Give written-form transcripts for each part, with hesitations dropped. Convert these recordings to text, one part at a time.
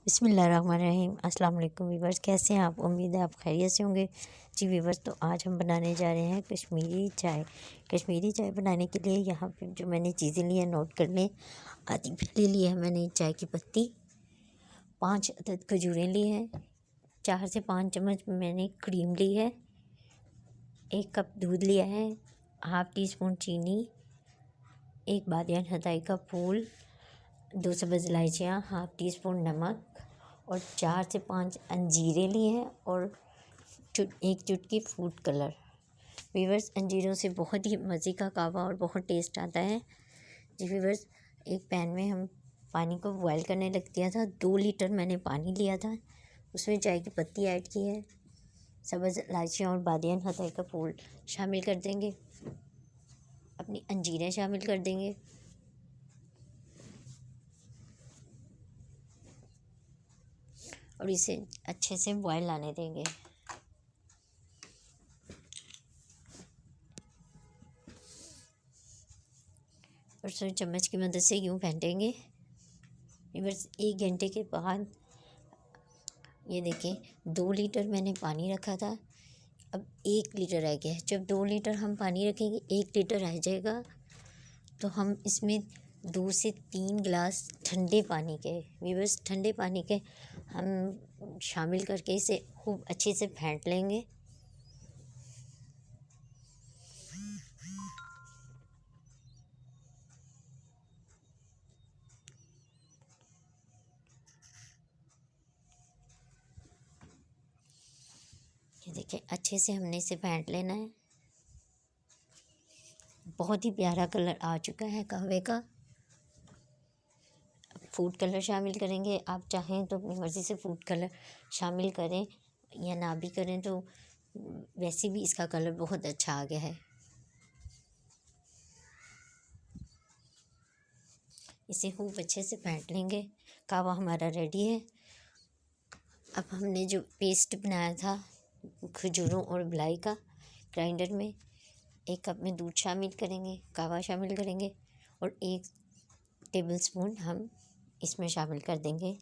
बिस्मिल्लाहिर्रहमानिर्रहीम। अस्सलाम वालेकुम वीवर्स, कैसे हैं आप? उम्मीद है आप खैरियत से होंगे। जी वीवर्स, तो आज हम बनाने जा रहे हैं कश्मीरी चाय। कश्मीरी चाय बनाने के लिए यहाँ पे जो मैंने चीज़ें ली हैं नोट कर लें। आधी पत्ती ली है मैंने चाय की पत्ती, 5 अदद खजूरें ली हैं, 4 से 5 चम्मच मैंने क्रीम ली है, 1 कप दूध लिया है, हाफ़ टी स्पून चीनी, 1 बादियान हथाई का फूल, 2 सब्ज़ इलायचियाँ, हाफ़ टी स्पून नमक और 4 से 5 अंजीरें ली हैं और 1 चुटकी फूड कलर। वीवर्स, अंजीरों से बहुत ही मज़े का कहवा और बहुत टेस्ट आता है। जी वीवर्स, एक पैन में हम पानी को बॉयल करने रख दिया था। 2 लीटर मैंने पानी लिया था, उसमें चाय की पत्ती ऐड की है, सब्ज़ इलायचियाँ और बादियान हथाई का फूल शामिल कर देंगे, अपनी अंजीरें शामिल कर देंगे और इसे अच्छे से बॉयल आने देंगे। और फिर चम्मच की मदद से यूँ फेंटेंगे। बस 1 घंटे के बाद ये देखें, 2 लीटर मैंने पानी रखा था, अब 1 लीटर रह गया है। जब 2 लीटर हम पानी रखेंगे 1 लीटर रह जाएगा, तो हम इसमें 2 से 3 गिलास ठंडे पानी के, वीवर्स ठंडे पानी के हम शामिल करके इसे खूब अच्छे से फेंट लेंगे। ये देखिए, अच्छे से हमने इसे फेंट लेना है। बहुत ही प्यारा कलर आ चुका है कहवे का। फूड कलर शामिल करेंगे। आप चाहें तो अपनी मर्ज़ी से फूड कलर शामिल करें या ना भी करें, तो वैसे भी इसका कलर बहुत अच्छा आ गया है। इसे खूब अच्छे से फेंट लेंगे। कहवा हमारा रेडी है। अब हमने जो पेस्ट बनाया था खजूरों और बिलाई का, ग्राइंडर में 1 कप में दूध शामिल करेंगे, कहवा शामिल करेंगे और 1 टेबलस्पून हम इसमें शामिल कर देंगे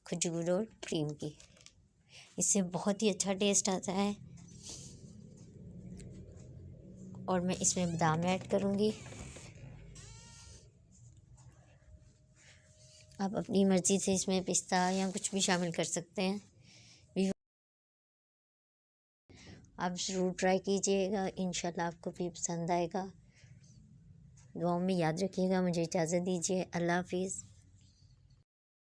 खजूर और क्रीम की। इससे बहुत ही अच्छा टेस्ट आता है। और मैं इसमें बादाम ऐड करूँगी। आप अपनी मर्ज़ी से इसमें पिस्ता या कुछ भी शामिल कर सकते हैं। आप ज़रूर ट्राई कीजिएगा, इंशाल्लाह आपको भी पसंद आएगा। दुआओं में याद रखिएगा। मुझे इजाज़त दीजिए। अल्लाह हाफ़िज़।